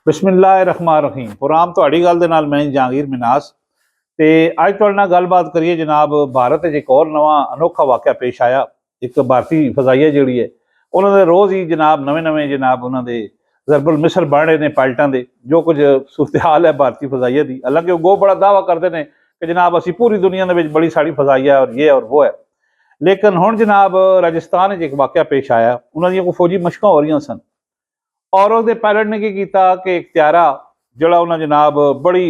बिस्मिल्लाहिर्रहमानिर्रहीम। प्रोग्राम ਤੁਹਾਡੀ ਗੱਲ ਦੇ ਨਾਲ मैं जहांगीर मिनास ਤੇ ਅੱਜ ਤੁਹਾਡੇ ਨਾਲ ਗੱਲਬਾत ਕਰੀਏ जनाब भारत एक और नवा अनोखा वाक़या पेश आया। एक भारतीय फजाइया जी है उन्होंने रोज़ ही जनाब नवे जनाब उन्होंने जरबुल मिसल बन रहे हैं पायलटों के जो कुछ सूरत हाल है भारतीय फजाइया की। हालांकि वो बड़ा दावा करते हैं कि जनाब असी पूरी दुनिया में बड़ी सारी फजाइया और ये और वो है, लेकिन हुण जनाब राजस्थान एक वाक़या पेश आया। उन्होंने कोई फौजी मशकां हो रही सन और उसके पायलट ने की किया कि एक त्यारा जोड़ा उन्हें जनाब बड़ी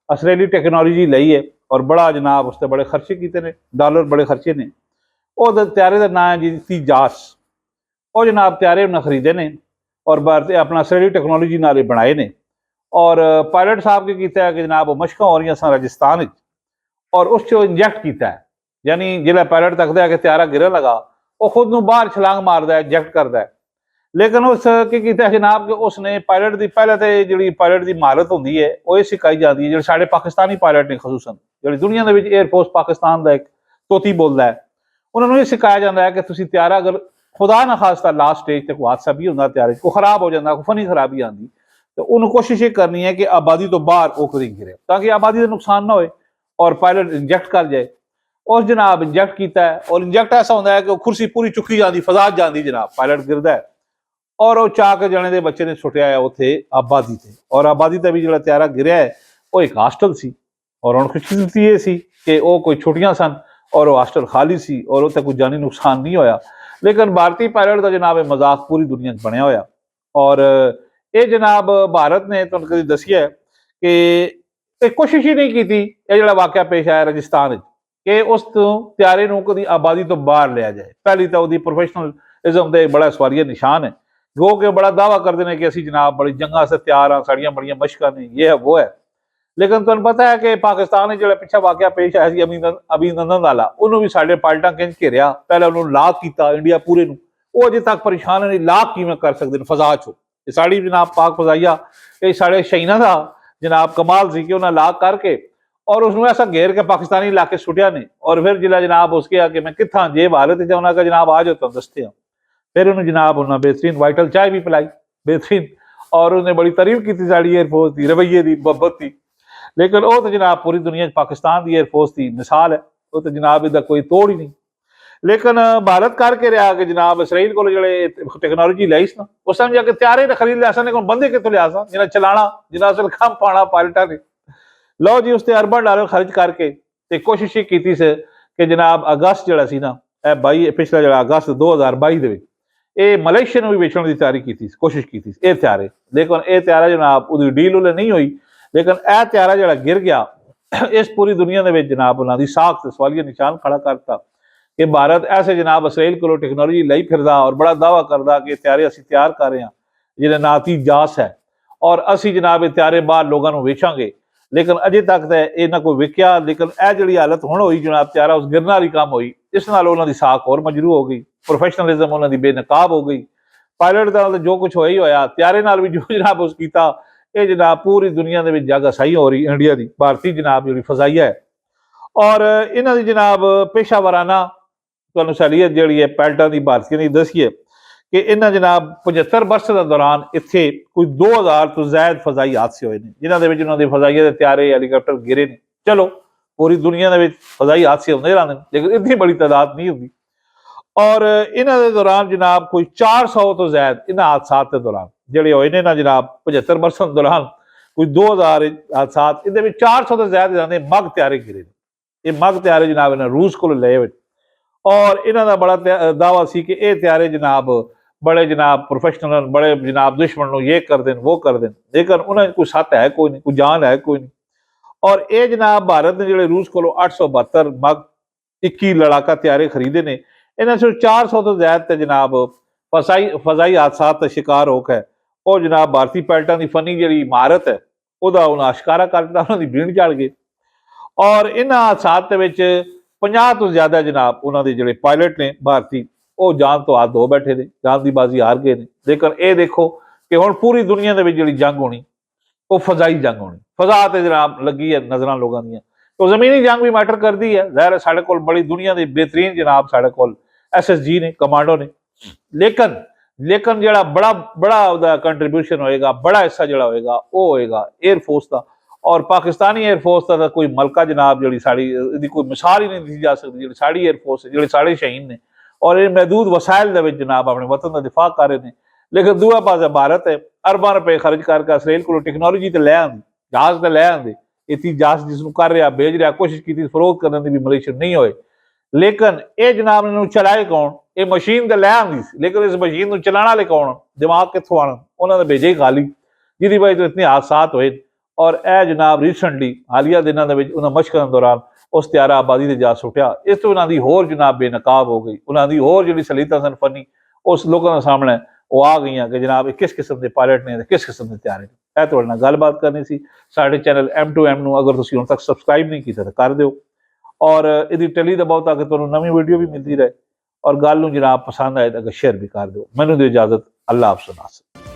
असरेली टेक्नोलॉजी ली है और बड़ा जनाब उससे बड़े खर्चे किए ने, डॉलर बड़े खर्चे ने। वो त्यारे का नाम है जी तीजास। वो जनाब त्यारे उन्हें खरीदे ने और भारत अपना असरेली टेक्नोलॉजी नाल बनाए ने। और पायलट साहब के किया है कि जनाब मशकां हो रही सन राजस्थान और उस इंजैक्ट किया है, यानी जिला पायलट तकता है कि त्यारा गिरन लगा वो खुद न बाहर छलांग मारता है, इंजैक्ट करता है। लेकिन उस की किया जनाब कि उसने पायलट की पहले तो जी पायलट की महारत होंगी है वो ये सिखाई जाती है जो साढ़े पाकिस्तानी पायलट ने खसूसन जो दुनिया के एयरफोर्स पाकिस्तान का एक तोती बोलता है, उन्होंने ये सिखाया जाता है कि तुम त्यारा अगर खुदा ना खास्ता लास्ट स्टेज तक हादसा भी होंगे त्यारे को खराब हो जाता, कोई फनी खराबी आती तो उन्होंने कोशिश ये करनी है कि आबादी तो बाहर वो कभी गिरे ताकि आबादी का नुकसान ना हो और पायलट इंजैक्ट कर जाए। उस जनाब इंजैक्ट किया है और इंजैक्ट ऐसा होता है कि वो कुर्सी पूरी चुकी जाती, फजा जाती, जनाब पायलट गिरता है और वो चाक जने के बच्चे ने सुटिया है उत्थे आबादी से। और आबादी से भी जो त्यारा गिरया है वो एक हास्टल सी और हम खुशकिस्मती ये सी कि वो कोई छुट्टियां सन और वो हास्टल खाली सी और उत्थे कोई जानी नुकसान नहीं होया। लेकिन भारतीय पायलट का जनाब मजाक पूरी दुनिया बनया होया और ये जनाब भारत ने तुहानूं कदी दसिया है कि कोशिश ही नहीं की थी ये जो वाक़या पेश आया राजस्थान कि उस त्यारे नूं कदी आबादी तो बाहर लिया जाए। पहली तो वो प्रोफेशनलिज्म का बड़ा सवालिया निशान है वो कि बड़ा दावा करते हैं कि असी जनाब बड़ी जंगा से तैयार हाँ, साड़ियाँ बड़ियां मशकां ने, ये है वो है। लेकिन तुहानूं पता है कि पाकिस्तान में जो पिछा वाक़या पेश आया अभिनंदन वाला उन्होंने भी साढ़े पायलटां किंज घेरिया, पहले उन्होंने लॉक किया इंडिया पूरे नूं, वो अजे तक परेशान नहीं लॉक किवें कर सकते फजा चो। ये साड़ी जनाब पाक फजाइया ये साढ़े शहीना का जनाब कमाल सी कि उन्हें लॉक करके और उसमें ऐसा घेर के पाकिस्तानी इलाके सुटिया ने और फिर जिला जनाब उसके आके मैं कितना जेब हालत उन्होंने जनाब आ जाओ तुम दसते हैं। फिर उन्हें जनाब उन्हें बेहतरीन वाइटल चाय भी पिलाई बेहतरीन और उन्हें बड़ी तारीफ की साड़ी एयरफोर्स की रवैये की मोहब्बत की। लेकिन वो तो जनाब पूरी दुनिया पाकिस्तान की एयरफोर्स की मिसाल है, वो तो जनाब इसका कोई तोड़ ही नहीं। लेकिन भारत करके रहा कि जनाब इसराइल को जो टेक्नोलॉजी लाई ना उस टाइम जाके त्यारे खरीद लिया लेकिन बंदे कितों लिया जिन्हें चलाना जिन्हें असल काम पाना पायलटा ने। लो जी उसने अरबन डॉलर खर्च करके कोशिश की कि जनाब अगस्त जोड़ा सी ना पिछला जो अगस्त 2022 ये मलेशिया में भी बेचने की तैयारी की थी, कोशिश की थी ये त्यारे। लेकिन ये त्यारा जनाब उसकी डील उन्हें नहीं हुई। लेकिन यह त्यारा जो गिर गया इस पूरी दुनिया के जनाब उन्होंने साख से सवालिया निशान खड़ा करता कि भारत ऐसे जनाब इसराइल को टेक्नोलॉजी लाई फिरदा और बड़ा दावा करदा कि त्यारे असी तैयार कर रहे हैं जिन्हें ना ती जास है और असी जनाब ये त्यारे बाहर लोगों को वेचांगे। लेकिन अजे तक तो ये ना कोई विकया। लेकिन यह जी हालत हुण हुई जनाब त्यारा उस गिरने वाली काम हुई इस नाल उन्होंने साख होर मजरू हो गई, प्रोफेशनलिज्म उन्होंने बेनकाब हो गई। पायलट का जो कुछ होया ही होया त्यारे नाल भी जो जनाब उस किया ये जनाब पूरी दुनिया के जग सही हो रही इंडिया की भारतीय जनाब जी फजाइया है। और इन्हों की जनाब पेशा वाराना तुहानूं सलीयत जी है पायलटां की भारतीय की दसीए कि इन्हें जनाब 75 वर्ष के दौरान इत्थे कोई 2000 तो ज्यादा फजाई हादसे हुए हैं जिन्होंने उन्होंने फजाइया के त्यारे हैलीकॉप्टर गिरे ने। चलो पूरी दुनिया के फजाई हादसे होंगे रहते हैं लेकिन इतनी बड़ी तादाद नहीं होती। और इन्हों के दौरान जनाब कोई 400 तो ज्यादा इन्होंने हादसा के दौरान जोड़े हुए ने ना जनाब 75 वर्ष के दौरान कोई 2000 हादसा इन्हें 400 तो ज्यादा मग त्यारे गिरे ने। ये मग त्यारे जनाब इन्हें रूस को ले हुए और इन्हों का बड़ा दावा सी कि ये त्यारे जनाब बड़े जनाब प्रोफेशनल बड़े जनाब दुश्मन को ये कर दें वो कर दें। लेकिन उन्हें कोई सत है कोई नहीं, कोई जान है कोई नहीं। और ये जनाब भारत ने जो रूस को 872 मग 21 लड़ाका त्यारे खरीदे ने इन्हें सिर्फ 400 तो ज्यादा जनाब फजाई हादसा का शिकार होकर और जनाब भारतीय पायलटां की फनी जी महारत है वह उन्हें अशकारा कर दिता, उन्होंने भीड़ चढ़ गई। और इन्होंने हादसा 50 तो ज्यादा जनाब उन्होंने जो पायलट ने भारतीय वो जान तो हाथ धो बैठे ने, जान की बाजी हार गए हैं। लेकिन ये देखो कि हुण पूरी दुनिया के जी जंग होनी वो फजाई जंग होनी, फजा तो जनाब लगी है नजर लोगों दी तो जमीनी जंग भी मैटर करती है। ज़ाहिर है साढ़े कोल बड़ी दुनिया की बेहतरीन जनाब साढ़े कोल SSG ने कमांडो ने। लेकिन लेकिन ਜਿਹੜਾ ਬੜਾ ਉਹਦਾ ਕੰਟਰੀਬਿਊਸ਼ਨ ਹੋਏਗਾ, ਬੜਾ ਹਿੱਸਾ ਜਿਹੜਾ ਹੋਏਗਾ ਉਹ ਹੋਏਗਾ 에ਅਰ ਫੋਰਸ ਦਾ। ਔਰ ਪਾਕਿਸਤਾਨੀ 에ਅਰ ਫੋਰਸ ਦਾ ਤਾਂ ਕੋਈ ਮਲਕਾ ਜਨਾਬ ਜਿਹੜੀ ਸਾਡੀ ਇਹਦੀ ਕੋਈ ਮਿਸਾਲ ਹੀ ਨਹੀਂ ਦਿੱਤੀ ਜਾ ਸਕਦੀ। ਜਿਹੜੀ ਸਾਡੀ 에ਅਰ ਫੋਰਸ ਜਿਹੜੇ ਸਾਡੇ ਸ਼ਹੀਦ ਨੇ ਔਰ ਇਹ ਮਹਿਦੂਦ ਵਸਾਇਲ ਦੇ ਵਿੱਚ ਜਨਾਬ ਆਪਣੇ ਵਤਨ ਦਾ ਦਿਫਾ ਕਰ ਰਹੇ ਨੇ। ਲੇਕਿਨ ਦੂਆ ਪਾਸੇ ਭਾਰਤ ਹੈ ਅਰਬਾਂ ਰੁਪਏ ਖਰਚ ਕਰਕੇ ਇਸਰਾਈਲ ਕੋਲੋਂ ਟੈਕਨੋਲੋਜੀ ਤੇ ਲੈ ਆਉਂਦੀ, ਜਹਾਜ਼ ਤੇ ਲੈ ਆਉਂਦੇ, ਇਤੀ ਜਹਾਜ਼ ਜਿਸ ਨੂੰ ਕਰ ਰਿਹਾ ਭੇਜ ਰਿਹਾ, ਕੋਸ਼ਿਸ਼ ਕੀਤੀ ਫਰੋਖਤ ਕਰਨ ਦੀ ਵੀ ਮਲੇਸ਼ੀਅਨ ਨਹੀਂ ਹੋਏ। ਲੇਕਿਨ ਇਹ ਜਨਾਬ ਨੂੰ ਚਲਾਏ ਕੌਣ? ਇਹ ਮਸ਼ੀਨ ਤੇ ਲੈ ਆਉਂਦੀ ਸੀ, ਲੇਕਿਨ ਇਸ ਮਸ਼ੀਨ ਨੂੰ ਚਲਾਉਣ ਵਾਲੇ ਕੌਣ? ਦਿਮਾਗ ਕਿੱਥੋਂ ਆਉਣ? ਉਹਨਾਂ ਨੇ ਭੇਜੇ ਹੀ ਖਾਲੀ, ਜਿਹਦੀ ਵਜ੍ਹਾ ਤੋਂ ਇਤਨੇ ਹਾਦਸਾਤ ਹੋਏ। ਔਰ ਇਹ ਜਨਾਬ ਰੀਸੈਂਟਲੀ ਹਾਲੀਆ ਦਿਨਾਂ ਦੇ ਵਿੱਚ ਉਹਨਾਂ ਮਸ਼ਕਾਂ ਦੌਰਾਨ ਉਸ ਤਿਆਰਾ ਆਬਾਦੀ ਤੇ ਜਾ ਸੁੱਟਿਆ। ਇਸ ਤੋਂ ਉਹਨਾਂ ਦੀ ਹੋਰ ਜਨਾਬ ਬੇਨਕਾਬ ਹੋ ਗਈ, ਉਹਨਾਂ ਦੀ ਹੋਰ ਜਿਹੜੀ ਸਲੀਤਾਂ ਸਨ ਫਨੀ ਉਸ ਲੋਕਾਂ ਦੇ ਸਾਹਮਣੇ ਉਹ ਆ ਗਈਆਂ ਕਿ ਜਨਾਬ ਇਹ ਕਿਸ ਕਿਸਮ ਦੇ ਪਾਇਲਟ ਨੇ ਤੇ ਕਿਸ ਕਿਸਮ ਦੇ ਤਿਆਰੇ ਨੇ। ਇਹ ਤੁਹਾਡੇ ਨਾਲ ਗੱਲਬਾਤ ਕਰਨੀ ਸੀ। ਸਾਡੇ ਚੈਨਲ M2M ਨੂੰ ਅਗਰ ਤੁਸੀਂ ਹੁਣ ਤੱਕ ਸਬਸਕ੍ਰਾਈਬ ਨਹੀਂ ਕੀਤਾ ਤਾਂ ਕਰ ਦਿਓ ਔਰ ਇਹਦੀ ਟੈਲੀ ਦਬਾਓ ਤਾਂ ਕਿ ਤੁਹਾਨੂੰ ਨਵੀਂ ਵੀਡੀਓ ਵੀ ਮਿਲਦੀ ਰਹੇ। ਔਰ ਗੱਲ ਨੂੰ ਜਨਾਬ ਪਸੰਦ ਆਏ ਤਾਂ ਸ਼ੇਅਰ ਵੀ ਕਰ ਦਿਓ। ਮੈਨੂੰ ਦਿਓ ਇਜਾਜ਼ਤ। ਅੱਲਾ ਹਾਫਿਜ਼।